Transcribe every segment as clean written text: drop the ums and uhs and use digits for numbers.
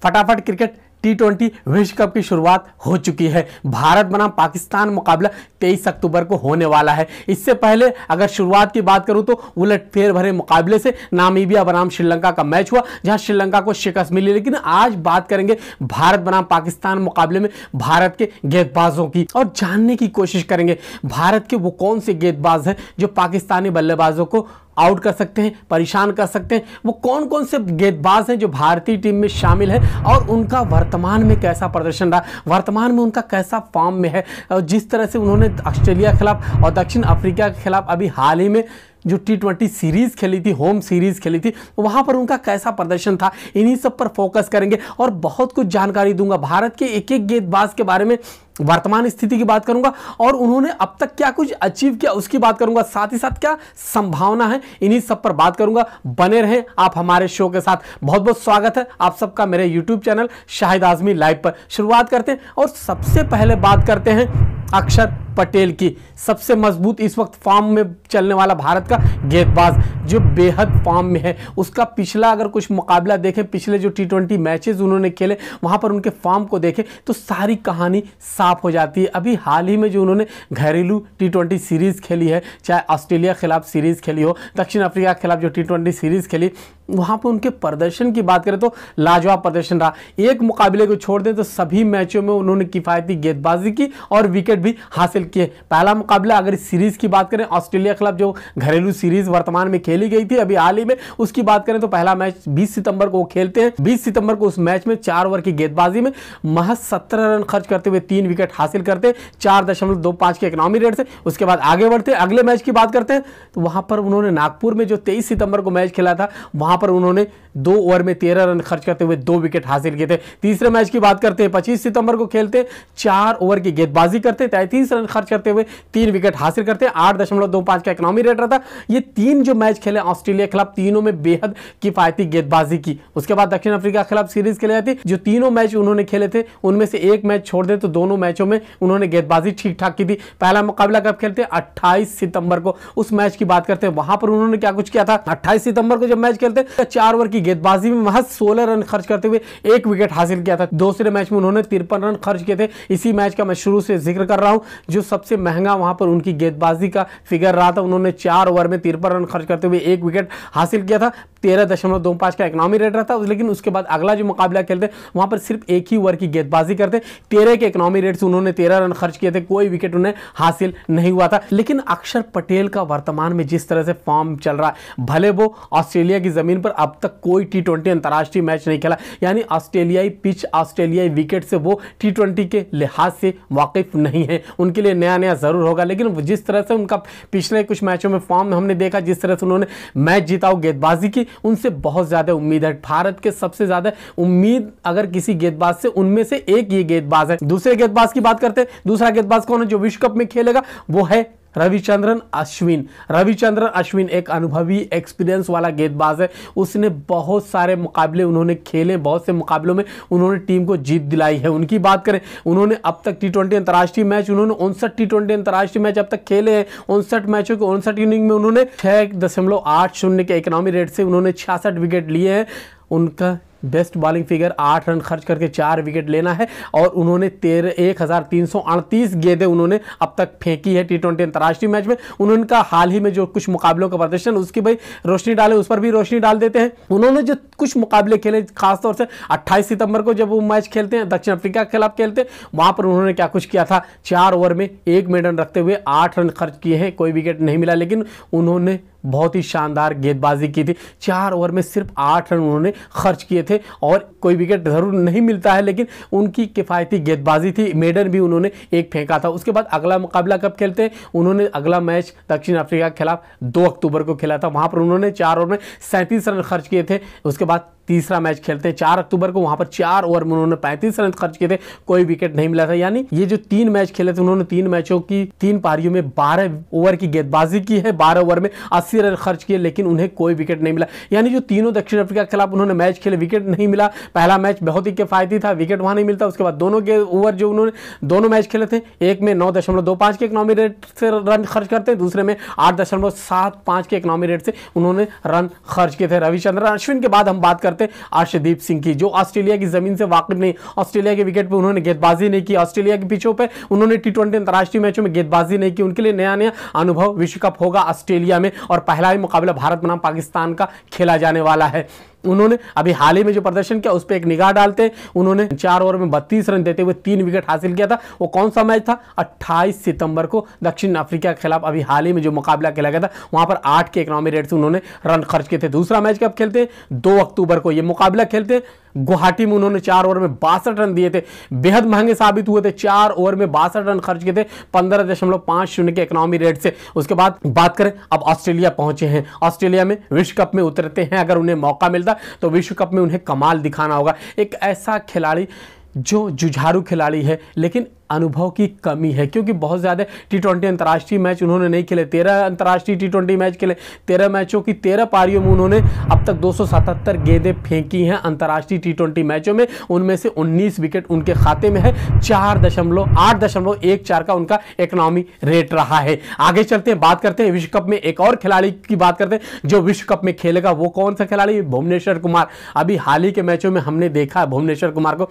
फटाफट cricket T20 विश्व cup की शुरुआत हो चुकी है। भारत बनाम पाकिस्तान मुकाबला 23 अक्टूबर को होने वाला है। इससे पहले अगर शुरुआत की बात करूं तो उलटफेर भरे मुकाबले से नामीबिया बनाम श्रीलंका का मैच हुआ, जहां श्रीलंका को शिकस्त मिली। लेकिन आज बात करेंगे भारत बनाम पाकिस्तान मुकाबले में भारत के गेंदबाजों की, और जानने की कोशिश करेंगे भारत के वो कौन से गेंदबाज हैं जो पाकिस्तानी बल्लेबाजों को आउट कर सकते हैं, परेशान कर सकते हैं। वो कौन कौन से गेंदबाज हैं जो भारतीय टीम में शामिल है और उनका वर्तमान में कैसा प्रदर्शन रहा, वर्तमान में उनका कैसा फॉर्म में है। और जिस तरह से उन्होंने ऑस्ट्रेलिया के खिलाफ और दक्षिण अफ्रीका के खिलाफ अभी हाल ही में जो T20 सीरीज खेली थी, होम सीरीज खेली थी, वहां पर उनका कैसा प्रदर्शन था, इन्हीं सब पर फोकस करेंगे और बहुत कुछ जानकारी दूंगा। भारत के एक एक गेंदबाज के बारे में वर्तमान स्थिति की बात करूंगा और उन्होंने अब तक क्या कुछ अचीव किया उसकी बात करूंगा, साथ ही साथ क्या संभावना है, इन्हीं सब पर बात करूंगा। बने रहें आप हमारे शो के साथ। बहुत बहुत स्वागत है आप सबका मेरे YouTube channel Shahid Azmi live पर। शुरुआत करते हैं और सबसे पहले बात करते हैं अक्षर पटेल की। सबसे मजबूत इस वक्त फॉर्म में चलने वाला भारत का गेंदबाज जो बेहद फॉर्म में है। उसका पिछला अगर कुछ मुकाबला देखें, पिछले जो T20 मैचेस उन्होंने खेले वहां पर उनके फॉर्म को देखें तो सारी कहानी साफ हो जाती है। अभी हाल ही में जो उन्होंने घरेलू T20 सीरीज खेली है, चाहे ऑस्ट्रेलिया के खिलाफ सीरीज खेली हो, दक्षिण अफ्रीका के खिलाफ जो T20 सीरीज खेली, वहां पर उनके प्रदर्शन की बात करें तो लाजवाब प्रदर्शन रहा। एक मुकाबले को छोड़ दें तो सभी मैचों में उन्होंने किफायती गेंदबाजी की और विकेट भी हासिल किए। पहला मुकाबला अगर इस सीरीज की बात करें, ऑस्ट्रेलिया के खिलाफ जो घरेलू सीरीज वर्तमान में खेली गई थी अभी हाल ही में, उसकी बात करें तो पहला मैच 20 सितंबर को खेलते हैं। 20 सितंबर को उस मैच में 4 ओवर की गेंदबाजी में महज 17 रन खर्च करते हुए 3 विकेट हासिल करते हैं 4.25 के इकोनॉमी रेट से। उसके बाद आगे बढ़ते हैं, अगले मैच की बात करते हैं तो वहां पर उन्होंने नागपुर में जो 23 सितंबर को मैच खेला था, वहां पर उन्होंने 2 ओवर में 13 रन खर्च करते हुए 2 विकेट हासिल किए थे। तीसरे मैच की बात करते हैं, 25 सितंबर को खेलते हैं, 4 ओवर की गेंदबाजी करते हैं, 33 रन खर्च करते हुए 3 विकेट हासिल करते हैं, 8.25 का इकोनॉमी रेट रहा था। ये 3 जो मैच खेले ऑस्ट्रेलिया के खिलाफ, तीनों में बेहद किफायती गेंदबाजी की। उसके बाद दक्षिण अफ्रीका के खिलाफ सीरीज खेली जाती, जो तीनों मैच उन्होंने खेले थे उनमें से एक मैच छोड़ दे तो दोनों मैचों में उन्होंने गेंदबाजी ठीक ठाक की थी। पहला मुकाबला कब खेलते हैं, 28 सितंबर को। उस मैच की बात करते हैं, वहां पर उन्होंने क्या कुछ किया था। 28 सितंबर को जब मैच खेलते हैं 4 ओवर की गेंदबाजी में महज 16 रन खर्च करते हुए 1 विकेट हासिल किया था। दूसरे मैच में उन्होंने 53 रन खर्च किए थे। इसी मैच का मैं शुरू से जिक्र कर रहा हूं, जो सबसे महंगा वहां पर उनकी गेंदबाजी का फिगर रहा था। उन्होंने 4 ओवर में 53 रन खर्च करते हुए 1 विकेट हासिल किया था, 13.25 का इकोनॉमी रेट रहा था। लेकिन उसके बाद अगला जो मुकाबला खेलते वहां पर सिर्फ 1 ही ओवर की गेंदबाजी करते, 13 के इकोनॉमी रेट से उन्होंने 13 रन खर्च किए थे, कोई विकेट उन्हें हासिल नहीं हुआ था। लेकिन अक्षर पटेल का वर्तमान में जिस तरह से फॉर्म चल रहा है, भले वो ऑस्ट्रेलिया की जमीन पर अब तक कोई T20 अंतर्राष्ट्रीय मैच नहीं खेला, यानी ऑस्ट्रेलियाई पिच, ऑस्ट्रेलियाई विकेट से वो T20 के लिहाज से वाकिफ नहीं है। उनके लिए नया नया जरूर होगा, लेकिन जिस तरह से उनका पिछले कुछ मैचों में फॉर्म हमने देखा, जिस तरह से उन्होंने मैच जीता और गेंदबाजी की, उनसे बहुत ज्यादा उम्मीद है। भारत के सबसे ज्यादा उम्मीद अगर किसी गेंदबाज से, उनमें से एक ये गेंदबाज है। दूसरे गेंदबाज की बात करते हैं, दूसरा गेंदबाज कौन है जो विश्व कप में खेलेगा, वो है रविचंद्रन अश्विन। रविचंद्रन अश्विन एक अनुभवी, एक्सपीरियंस वाला गेंदबाज है। उसने बहुत सारे मुकाबले उन्होंने खेले, बहुत से मुकाबलों में उन्होंने टीम को जीत दिलाई है। उनकी बात करें, उन्होंने अब तक T20 अंतर्राष्ट्रीय मैच, उन्होंने 59 T20 अंतर्राष्ट्रीय मैच अब तक खेले हैं। 59 मैचों के 59 इनिंग में उन्होंने 6.80 के इकोनॉमी रेट से उन्होंने 66 विकेट लिए हैं। उनका बेस्ट बॉलिंग फिगर 8 रन खर्च करके 4 विकेट लेना है और उन्होंने 1338 गेंदें उन्होंने अब तक फेंकी है T20 अंतर्राष्ट्रीय मैच में। उनका हाल ही में जो कुछ मुकाबलों का प्रदर्शन, उसकी भाई रोशनी डाले, उस पर भी रोशनी डाल देते हैं। उन्होंने जो कुछ मुकाबले खेले, खासतौर से 28 सितंबर को जब वो मैच खेलते हैं, दक्षिण अफ्रीका के खिलाफ खेलते हैं, वहां पर उन्होंने क्या कुछ किया था। 4 ओवर में 1 मेडन रखते हुए 8 रन खर्च किए हैं, कोई विकेट नहीं मिला, लेकिन उन्होंने बहुत ही शानदार गेंदबाजी की थी। 4 ओवर में सिर्फ 8 रन उन्होंने खर्च किए थे और कोई विकेट जरूर नहीं मिलता है, लेकिन उनकी किफायती गेंदबाजी थी। मेडन भी उन्होंने 1 फेंका था। उसके बाद अगला मुकाबला कब खेलते हैं, उन्होंने अगला मैच दक्षिण अफ्रीका के खिलाफ 2 अक्टूबर को खेला था। वहां पर उन्होंने 4 ओवर में 37 रन खर्च किए थे। उसके बाद तीसरा मैच खेलते हैं 4 अक्टूबर को, वहां पर 4 ओवर में उन्होंने 35 रन खर्च किए थे, कोई विकेट नहीं मिला था। यानी ये जो 3 मैच खेले थे, उन्होंने 3 मैचों की 3 पारियों में 12 ओवर की गेंदबाजी की है, 12 ओवर में 80 रन खर्च किए, लेकिन उन्हें कोई विकेट नहीं मिला। यानी जो तीनों दक्षिण अफ्रीका के खिलाफ उन्होंने मैच खेले, विकेट नहीं मिला। पहला मैच बहुत ही किफायती था, विकेट वहां नहीं मिलता। उसके बाद दोनों ओवर जो उन्होंने दोनों मैच खेले थे, एक में 9.25 के इकोनॉमी रेट से रन खर्च करते हैं, दूसरे में 8.75 के इकोनॉमी रेट से उन्होंने रन खर्च किए थे। रविचंद्रन अश्विन के बाद हम बात करते करते हैं अर्शदीप सिंह की, जो ऑस्ट्रेलिया की जमीन से वाकिफ नहीं। ऑस्ट्रेलिया के विकेट पे उन्होंने गेंदबाजी नहीं की, ऑस्ट्रेलिया के पिचों पे उन्होंने टी20 अंतर्राष्ट्रीय मैचों में गेंदबाजी नहीं की। उनके लिए नया नया अनुभव, विश्व कप होगा ऑस्ट्रेलिया में और पहला ही मुकाबला भारत बनाम पाकिस्तान का खेला जाने वाला है। उन्होंने अभी हाल ही में जो प्रदर्शन किया उस पर एक निगाह डालते हैं। उन्होंने 4 ओवर में 32 रन देते हुए 3 विकेट हासिल किया था। वो कौन सा मैच था? 28 सितंबर को दक्षिण अफ्रीका के खिलाफ अभी हाल ही में जो मुकाबला खेला गया था, वहां पर 8 के इकोनॉमी रेट से उन्होंने रन खर्च किए थे। दूसरा मैच कब खेलते हैं? 2 अक्टूबर को ये मुकाबला खेलते हैं गुवाहाटी में। उन्होंने 4 ओवर में 62 रन दिए थे, बेहद महंगे साबित हुए थे। 4 ओवर में 62 रन खर्च किए थे 15.50 के इकोनॉमी रेट से। उसके बाद बात करें, अब ऑस्ट्रेलिया पहुंचे हैं। ऑस्ट्रेलिया में विश्व कप में उतरते हैं, अगर उन्हें मौका मिलता तो विश्व कप में उन्हें कमाल दिखाना होगा। एक ऐसा खिलाड़ी जो जुझारू खिलाड़ी है लेकिन अनुभव की कमी है, क्योंकि बहुत ज़्यादा टी20 अंतर्राष्ट्रीय मैच उन्होंने नहीं खेले। 13 अंतर्राष्ट्रीय टी20 मैच खेले, 13 मैचों की 13 पारियों में उन्होंने अब तक 277 गेंदें फेंकी हैं अंतर्राष्ट्रीय टी20 मैचों में। उनमें से 19 विकेट उनके खाते में है। 8.14 का उनका इकोनॉमी रेट रहा है। आगे चलते हैं, बात करते हैं विश्व कप में एक और खिलाड़ी की बात करते हैं जो विश्व कप में खेलेगा। वो कौन सा खिलाड़ी? भुवनेश्वर कुमार। अभी हाल ही के मैचों में हमने देखा भुवनेश्वर कुमार को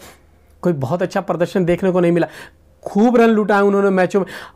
कोई बहुत अच्छा प्रदर्शन देखने को नहीं मिला। खूब रन लुटाए उन्होंने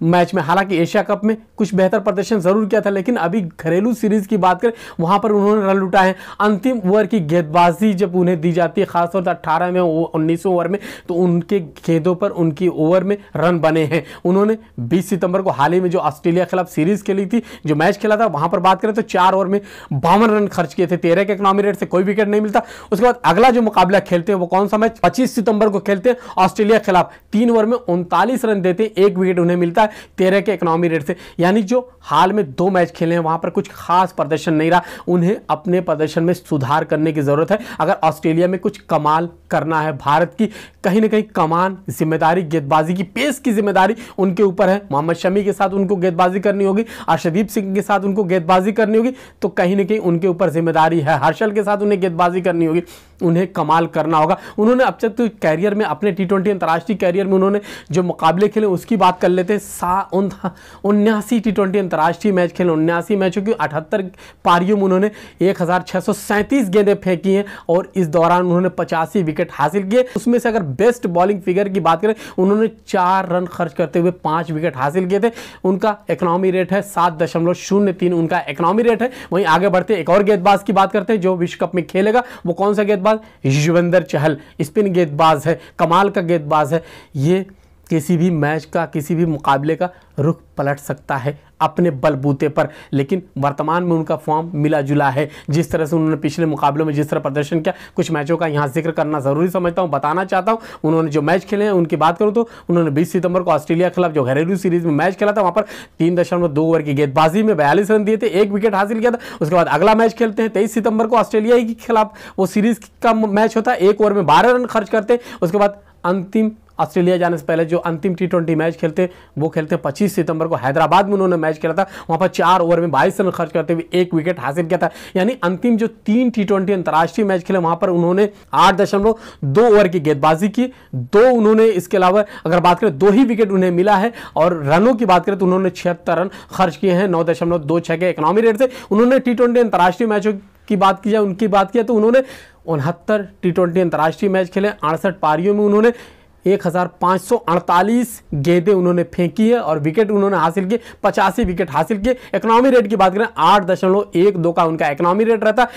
मैच में। हालांकि एशिया कप में कुछ बेहतर प्रदर्शन जरूर किया था, लेकिन अभी घरेलू सीरीज की बात करें वहां पर उन्होंने रन लुटाए हैं। अंतिम ओवर की गेंदबाजी जब उन्हें दी जाती है, खासतौर से 18 में 19वें ओवर में, तो उनके गेंदों पर उनकी ओवर में रन बने हैं। उन्होंने 20 सितंबर को हाल ही में जो ऑस्ट्रेलिया के खिलाफ सीरीज खेली थी, जो मैच खेला था, वहां पर बात करें तो 4 ओवर में 52 रन खर्च किए थे। 13 के इकोनॉमी रेट से कोई विकेट नहीं मिलता। उसके बाद अगला जो मुकाबला खेलते हैं वो कौन सा मैच? 25 सितंबर को खेलते हैं ऑस्ट्रेलिया के खिलाफ। 3 ओवर में 39 रन देते हैं, 1 विकेट उन्हें मिलता है 13 के इकोनॉमी रेट से। यानी जो हाल में 2 मैच खेले हैं वहां पर कुछ खास प्रदर्शन नहीं रहा। उन्हें अपने प्रदर्शन में सुधार करने की जरूरत है अगर ऑस्ट्रेलिया में कुछ कमाल करना है। भारत की कहीं ना कहीं कमान, जिम्मेदारी, गेंदबाजी की पेस की जिम्मेदारी उनके ऊपर है। मोहम्मद शमी के साथ उनको गेंदबाजी करनी होगी, अर्शदीप सिंह के साथ उनको गेंदबाजी करनी होगी, तो कहीं ना कहीं उनके ऊपर जिम्मेदारी है। हर्षल के साथ उन्हें गेंदबाजी करनी होगी, उन्हें कमाल करना होगा। उन्होंने अब तक तो कैरियर में, अपने टी20 अंतर्राष्ट्रीय कैरियर में उन्होंने जो मुकाबले खेले उसकी बात कर लेते हैं। 79 टी20 अंतर्राष्ट्रीय मैच खेले, 79 मैचों की 78 पारियों में उन्होंने 1637 गेंदें फेंकी हैं और इस दौरान उन्होंने 85 विकेट हासिल किए। उसमें से अगर बेस्ट बॉलिंग फिगर की बात करें, उन्होंने 4 रन खर्च करते हुए 5 विकेट हासिल किए थे। उनका इकोनॉमी रेट है 7.03 उनका इकोनॉमी रेट है। वहीं आगे बढ़ते एक और गेंदबाज की बात करते हैं जो विश्व कप में खेलेगा। वो कौन सा गेंदबाज? युजवेंद्र चहल। स्पिन गेंदबाज है, कमाल का गेंदबाज है। ये किसी भी मैच का, किसी भी मुकाबले का रुख पलट सकता है अपने बलबूते पर, लेकिन वर्तमान में उनका फॉर्म मिला जुला है। जिस तरह से उन्होंने पिछले मुकाबलों में जिस तरह प्रदर्शन किया, कुछ मैचों का यहाँ जिक्र करना जरूरी समझता हूँ, बताना चाहता हूँ। उन्होंने जो मैच खेले हैं उनकी बात करूँ तो उन्होंने 20 सितंबर को ऑस्ट्रेलिया के खिलाफ जो घरेलू सीरीज में मैच खेला था, वहाँ पर 3.2 ओवर की गेंदबाजी में 42 रन दिए थे, 1 विकेट हासिल किया था। उसके बाद अगला मैच खेलते हैं 23 सितंबर को ऑस्ट्रेलिया के खिलाफ, वो सीरीज का मैच होता है। 1 ओवर में 12 रन खर्च करते हैं। उसके बाद अंतिम ऑस्ट्रेलिया जाने से पहले जो अंतिम टी20 मैच खेलते हैं वो खेलते हैं 25 सितंबर को हैदराबाद में उन्होंने मैच खेला था। वहां पर 4 ओवर में 22 रन खर्च करते हुए 1 विकेट हासिल किया था। यानी अंतिम जो 3 टी20 अंतर्राष्ट्रीय मैच खेले वहां पर उन्होंने 8.2 ओवर की गेंदबाजी की, 2 उन्होंने, इसके अलावा अगर बात करें 2 ही विकेट उन्हें मिला है। और रनों की बात करें तो उन्होंने 76 रन खर्च किए हैं 9.26 के इकोनॉमी रेट से। उन्होंने टी20 अंतर्राष्ट्रीय मैचों की बात की जाए, उनकी बात किया तो उन्होंने 69 टी20 अंतर्राष्ट्रीय मैच खेले। 68 पारियों में उन्होंने 1548 गेंदें उन्होंने फेंकी है और विकेट उन्होंने हासिल किए, 85 विकेट हासिल किए। इकोनॉमी रेट की बात करें 8.12 का उनका इकोनॉमी रेट रहता।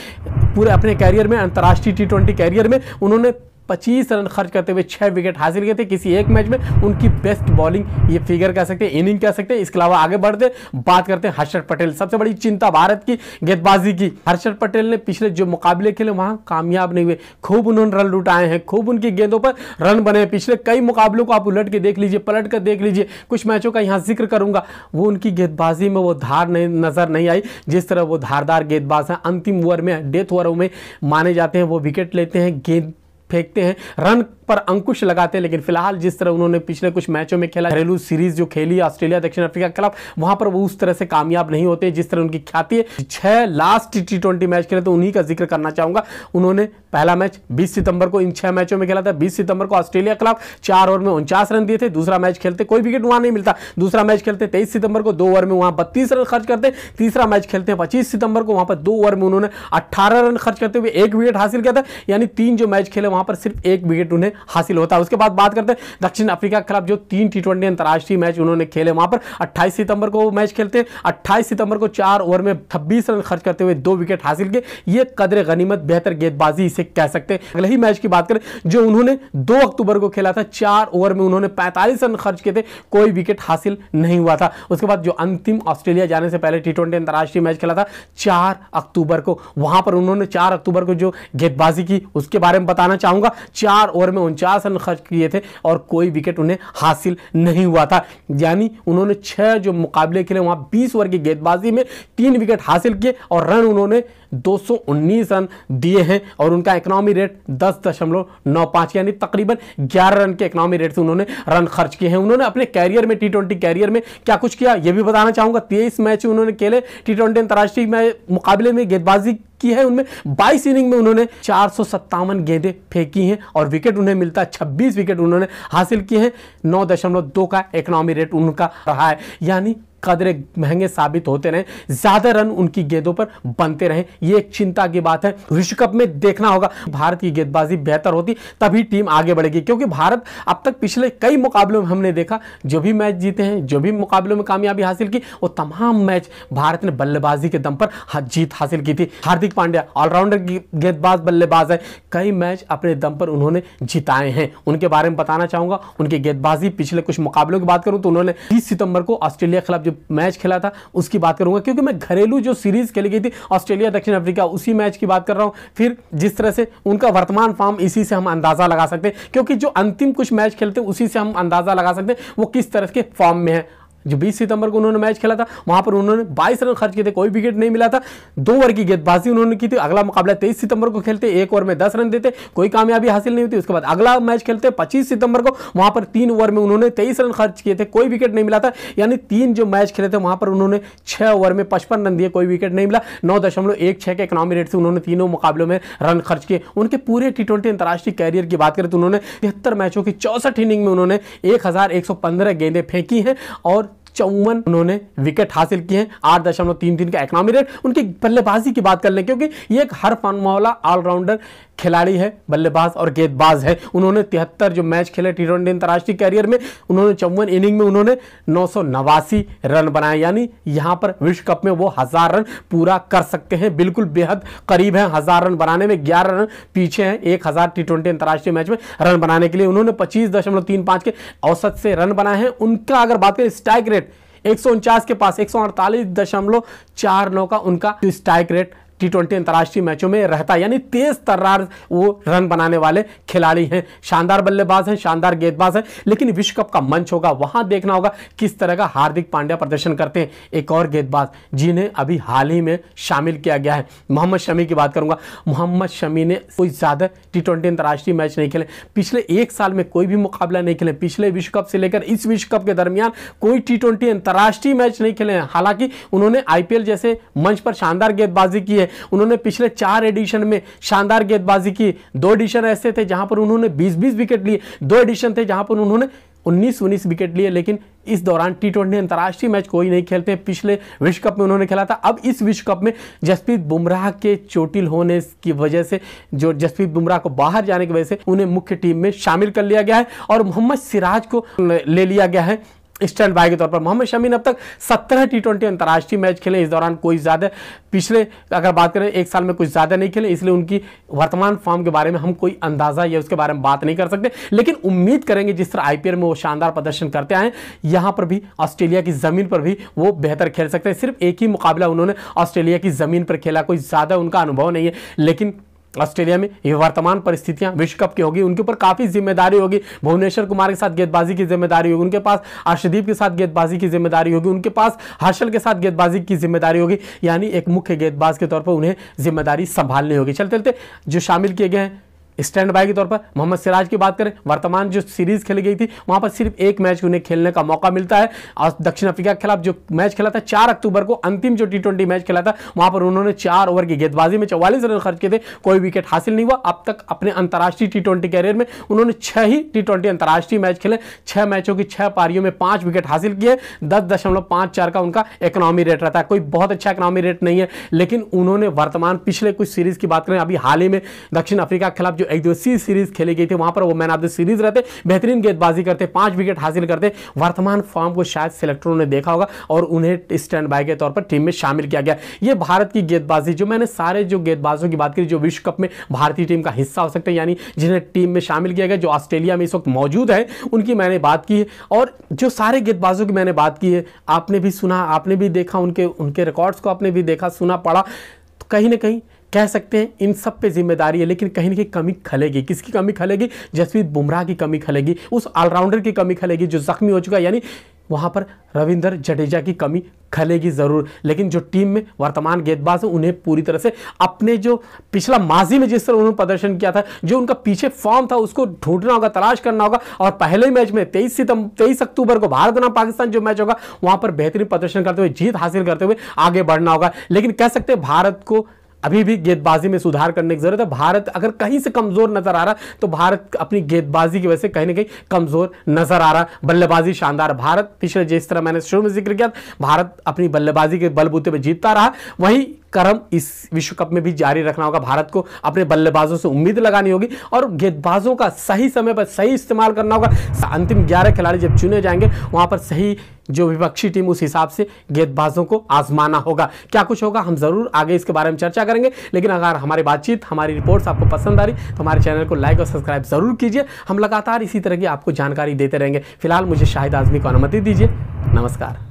पूरे अपने कैरियर में, अंतर्राष्ट्रीय टी20 कैरियर में उन्होंने 25 रन खर्च करते हुए 6 विकेट हासिल किए थे किसी एक मैच में। उनकी बेस्ट बॉलिंग ये फिगर कह सकते हैं, इनिंग कह सकते हैं। इसके अलावा आगे बढ़ते बात करते हैं हर्षद पटेल। सबसे बड़ी चिंता भारत की गेंदबाजी की। हर्षद पटेल ने पिछले जो मुकाबले खेले वहां कामयाब नहीं हुए, खूब उन्होंने रन लुटाए हैं, खूब उनकी गेंदों पर रन बने हैं। पिछले कई मुकाबलों को आप उलट के देख लीजिए, पलट कर देख लीजिए, कुछ मैचों का यहाँ जिक्र करूंगा, वो उनकी गेंदबाजी में वो धार नजर नहीं आई जिस तरह वो धारदार गेंदबाज हैं। अंतिम ओवर में, डेथ ओवर में माने जाते हैं, वो विकेट लेते हैं, गेंद फेंकते हैं, रन पर अंकुश लगाते हैं, लेकिन फिलहाल जिस तरह उन्होंने पिछले कुछ मैचों में खेला, घरेलू सीरीज जो खेली ऑस्ट्रेलिया दक्षिण अफ्रीका के खिलाफ, वहां पर वो उस तरह से कामयाब नहीं होते जिस तरह उनकी ख्याति है। 6 लास्ट T20 मैच खेले तो उन्हीं का जिक्र करना चाहूंगा। उन्होंने पहला मैच 20 सितंबर को इन 6 मैचों में खेला था। 20 सितंबर को ऑस्ट्रेलिया के खिलाफ 4 ओवर में 49 रन दिए थे। दूसरा मैच खेलते कोई विकेट वहां नहीं मिलता। दूसरा मैच खेलते 23 सितंबर को 2 ओवर में वहां 32 रन खर्च करते। तीसरा मैच खेलते 25 सितंबर को, वहां पर 2 ओवर में उन्होंने 18 रन खर्च करते हुए 1 विकेट हासिल किया था। यानी 3 जो मैच खेले वहां पर सिर्फ 1 विकेट उन्हें हासिल होता है। उसके बाद बात करते हैं दक्षिण अफ्रीका के खिलाफ जो 3 T20 अंतर्राष्ट्रीय मैच उन्होंने खेले, वहां पर 28 सितंबर को वो मैच खेलते। 28 सितंबर को 4 ओवर में 26 रन खर्च करते हुए 2 विकेट हासिल किए। ये कदर गनीमत, बेहतर गेंदबाजी इसे कह सकते हैं। अगले ही मैच की बात करें जो उन्होंने 2 अक्टूबर को खेला था, 4 ओवर में उन्होंने 45 रन खर्च किए थे, कोई विकेट हासिल नहीं हुआ था। उसके बाद जो अंतिम ऑस्ट्रेलिया जाने से पहले T20 अंतर्राष्ट्रीय मैच खेला था 4 अक्टूबर को, वहां पर उन्होंने 4 अक्टूबर को जो गेंदबाजी की उसके बारे में बताना चाहूंगा। 4 ओवर में 49 रन खर्च किए थे और कोई विकेट उन्हें हासिल नहीं हुआ था। यानी उन्होंने 6 जो मुकाबले खेले वहां 20 ओवर की गेंदबाजी में 3 विकेट हासिल किए और रन उन्होंने 219 रन दिए हैं और उनका इकोनॉमी रेट 10.95 यानी तकरीबन 11 रन के इकोनॉमी रेट से उन्होंने रन खर्च किए हैं। उन्होंने अपने कैरियर में T20 कैरियर में क्या कुछ किया यह भी बताना चाहूंगा। 23 मैच उन्होंने खेले T20 अंतर्राष्ट्रीय मुकाबले में गेंदबाजी की है। उनमें 22 इनिंग में उन्होंने 457 गेंदें फेंकी हैं और विकेट उन्हें मिलता 26 विकेट उन्होंने हासिल किए हैं। 9.2 का इकोनॉमी रेट उनका रहा है। यानी कदरे महंगे साबित होते रहे, ज्यादा रन उनकी गेंदों पर बनते रहे, ये एक चिंता की बात है। विश्व कप में देखना होगा भारत की गेंदबाजी बेहतर होती तभी टीम आगे बढ़ेगी, क्योंकि भारत अब तक पिछले कई मुकाबलों में हमने देखा जो भी मैच जीते हैं, जो भी मुकाबलों में कामयाबी हासिल की, वो तमाम मैच भारत ने बल्लेबाजी के दम पर जीत हासिल की थी। हार्दिक पांड्या ऑलराउंडर गेंदबाज बल्लेबाज है, कई मैच अपने दम पर उन्होंने जिताए हैं। उनके बारे में बताना चाहूंगा। उनकी गेंदबाजी पिछले कुछ मुकाबलों की बात करूं तो उन्होंने 30 सितंबर को ऑस्ट्रेलिया के खिलाफ मैच खेला था उसकी बात करूंगा, क्योंकि मैं घरेलू जो सीरीज खेली गई थी ऑस्ट्रेलिया दक्षिण अफ्रीका उसी मैच की बात कर रहा हूं। फिर जिस तरह से उनका वर्तमान फॉर्म, इसी से हम अंदाजा लगा सकते हैं, क्योंकि जो अंतिम कुछ मैच खेलते हैं उसी से हम अंदाजा लगा सकते हैं वो किस तरह के फॉर्म में है। जो 20 सितंबर को उन्होंने मैच खेला था वहां पर उन्होंने 22 रन खर्च किए थे, कोई विकेट नहीं मिला था, 2 ओवर की गेंदबाजी उन्होंने की थी। अगला मुकाबला 23 सितंबर को खेलते, 1 ओवर में 10 रन देते, कोई कामयाबी हासिल नहीं होती। उसके बाद अगला मैच खेलते 25 सितंबर को, वहां पर 3 ओवर में उन्होंने 23 रन खर्च किए थे, कोई विकेट नहीं मिला था। यानी 3 जो मैच खेले थे वहां पर उन्होंने 6 ओवर में 55 रन दिए, कोई विकेट नहीं मिला। 9.16 के इकोनॉमी रेट से उन्होंने तीनों मुकाबलों में रन खर्च किए। उनके पूरे T20 अंतर्राष्ट्रीय कैरियर की बात करें तो उन्होंने 73 मैचों की 64 इनिंग में उन्होंने 1115 गेंदें फेंकी हैं और 54 उन्होंने विकेट हासिल किए हैं। 8.33 का इकोनॉमी रेट। उनकी बल्लेबाजी की बात कर लें, क्योंकि ये एक हर फनमौला ऑलराउंडर खिलाड़ी है, बल्लेबाज और गेंदबाज है। उन्होंने 73 जो मैच खेले T20 अंतर्राष्ट्रीय कैरियर में, उन्होंने 54 इनिंग में उन्होंने 989 रन बनाए। यानी यहां पर विश्व कप में वो 1000 रन पूरा कर सकते हैं, बिल्कुल बेहद करीब है 1000 रन बनाने में। 11 रन पीछे हैं 1000 T20 अंतर्राष्ट्रीय मैच में रन बनाने के लिए। उन्होंने 25.35 के औसत से रन बनाए हैं। उनका अगर बात करें स्ट्राइक रेट 149 के पास 148.49 का उनका स्ट्राइक रेट T20 अंतर्राष्ट्रीय मैचों में रहता है। यानी तेज तर्रार वो रन बनाने वाले खिलाड़ी हैं, शानदार बल्लेबाज हैं, शानदार गेंदबाज हैं। लेकिन विश्व कप का मंच होगा, वहां देखना होगा किस तरह का हार्दिक पांड्या प्रदर्शन करते हैं। एक और गेंदबाज जिन्हें अभी हाल ही में शामिल किया गया है, मोहम्मद शमी की बात करूंगा। मोहम्मद शमी ने कोई ज्यादा T20 अंतर्राष्ट्रीय मैच नहीं खेले, पिछले 1 साल में कोई भी मुकाबला नहीं खेले। पिछले विश्व कप से लेकर इस विश्व कप के दरमियान कोई T20 अंतर्राष्ट्रीय मैच नहीं खेले हैं। हालांकि उन्होंने IPL जैसे मंच पर शानदार गेंदबाजी की है। उन्होंने पिछले 4 एडिशन में शानदार गेंदबाजी की। 2 एडिशन ऐसे थे जहां पर उन्होंने 20-20 विकेट लिए, 2 एडिशन थे जहां पर उन्होंने 19-19 विकेट लिए। लेकिन इस दौरान T20 अंतर्राष्ट्रीय मैच कोई नहीं खेलते। पिछले विश्व कप में उन्होंने खेला था। अब इस विश्व कप में जसप्रीत बुमराह के चोटिल होने की वजह से, जो जसप्रीत बुमराह को बाहर जाने की वजह से उन्हें मुख्य टीम में शामिल कर लिया गया है और मोहम्मद सिराज को ले लिया गया है स्टैंड बाय के तौर पर। मोहम्मद शमी ने अब तक 17 T20 अंतर्राष्ट्रीय मैच खेले। इस दौरान कोई ज्यादा, पिछले अगर बात करें 1 साल में कुछ ज्यादा नहीं खेले, इसलिए उनकी वर्तमान फॉर्म के बारे में हम कोई अंदाजा या उसके बारे में बात नहीं कर सकते। लेकिन उम्मीद करेंगे जिस तरह IPL में वो शानदार प्रदर्शन करते आए, यहां पर भी ऑस्ट्रेलिया की जमीन पर भी वो बेहतर खेल सकते हैं। सिर्फ एक ही मुकाबला उन्होंने ऑस्ट्रेलिया की जमीन पर खेला, कोई ज्यादा उनका अनुभव नहीं है। लेकिन ऑस्ट्रेलिया में ये वर्तमान परिस्थितियां विश्व कप की होगी, उनके ऊपर काफी जिम्मेदारी होगी। भुवनेश्वर कुमार के साथ गेंदबाजी की जिम्मेदारी होगी, उनके पास अर्शदीप के साथ गेंदबाजी की जिम्मेदारी होगी, उनके पास हर्षल के साथ गेंदबाजी की जिम्मेदारी होगी। यानी एक मुख्य गेंदबाज के तौर पर उन्हें जिम्मेदारी संभालनी होगी। चलते चलते जो शामिल किए गए हैं स्टैंड बाय के तौर पर मोहम्मद सिराज की बात करें, वर्तमान जो सीरीज खेली गई थी वहां पर सिर्फ एक मैच उन्हें खेलने का मौका मिलता है और दक्षिण अफ्रीका के खिलाफ जो मैच खेला था 4 अक्टूबर को, अंतिम जो T20 मैच खेला था वहां पर उन्होंने 4 ओवर की गेंदबाजी में 44 रन खर्च किए थे, कोई विकेट हासिल नहीं हुआ। अब तक अपने अंतर्राष्ट्रीय T20 कैरियर में उन्होंने 6 ही T20 अंतर्राष्ट्रीय मैच खेले, 6 मैचों की 6 पारियों में 5 विकेट हासिल किए, 10.54 का उनका इकोनॉमी रेट रहता है। कोई बहुत अच्छा इकोनॉमी रेट नहीं है, लेकिन उन्होंने वर्तमान पिछले कुछ सीरीज की बात करें, अभी हाल ही में दक्षिण अफ्रीका के खिलाफ जो एक दिवसीय सीरीज खेली गई थी वहां पर वो मैन ऑफ द सीरीज रहते, बेहतरीन गेंदबाजी करते, 5 विकेट हासिल करते। वर्तमान फॉर्म को शायद सिलेक्टरों ने देखा होगा और उन्हें स्टैंड बाय के तौर पर टीम में शामिल किया गया। ये भारत की गेंदबाजी, जो मैंने सारे जो गेंदबाजों की बात करी जो विश्व कप में भारतीय टीम का हिस्सा हो सकते हैं, यानी जिन्हें टीम में शामिल किया गया, जो ऑस्ट्रेलिया में इस वक्त मौजूद है, उनकी मैंने बात की है। और जो सारे गेंदबाजों की मैंने बात की है, आपने भी सुना, आपने भी देखा, उनके रिकॉर्ड्स को आपने भी देखा, सुना, पढ़ा, तो कहीं ना कहीं कह सकते हैं इन सब पे जिम्मेदारी है। लेकिन कहीं ना कहीं कमी खलेगी। किसकी कमी खलेगी? जसप्रीत बुमराह की कमी खलेगी, उस ऑलराउंडर की कमी खलेगी जो जख्मी हो चुका है, यानी वहां पर रविंद्र जडेजा की कमी खलेगी जरूर। लेकिन जो टीम में वर्तमान गेंदबाज है उन्हें पूरी तरह से अपने जो पिछला माजी में जिस तरह उन्होंने प्रदर्शन किया था, जो उनका पीछे फॉर्म था, उसको ढूंढना होगा, तलाश करना होगा और पहले मैच में 23 अक्टूबर को भारत बनाम पाकिस्तान जो मैच होगा वहां पर बेहतरीन प्रदर्शन करते हुए, जीत हासिल करते हुए आगे बढ़ना होगा। लेकिन कह सकते हैं भारत को अभी भी गेंदबाजी में सुधार करने की जरूरत है। भारत अगर कहीं से कमजोर नजर आ रहा तो भारत अपनी गेंदबाजी की वजह से कहीं ना कहीं कमजोर नजर आ रहा। बल्लेबाजी शानदार, भारत पिछले जिस तरह मैंने शुरू में जिक्र किया, भारत अपनी बल्लेबाजी के बलबूते पे जीतता रहा, वही क्रम इस विश्व कप में भी जारी रखना होगा। भारत को अपने बल्लेबाजों से उम्मीद लगानी होगी और गेंदबाजों का सही समय पर सही इस्तेमाल करना होगा। अंतिम 11 खिलाड़ी जब चुने जाएंगे वहां पर सही जो विपक्षी टीम उस हिसाब से गेंदबाजों को आजमाना होगा। क्या कुछ होगा हम जरूर आगे इसके बारे में चर्चा करेंगे। लेकिन अगर हमारी बातचीत, हमारी रिपोर्ट्स आपको पसंद आ रही तो हमारे चैनल को लाइक और सब्सक्राइब जरूर कीजिए। हम लगातार इसी तरह की आपको जानकारी देते रहेंगे। फिलहाल मुझे शाहिद आजमी को अनुमति दीजिए। नमस्कार।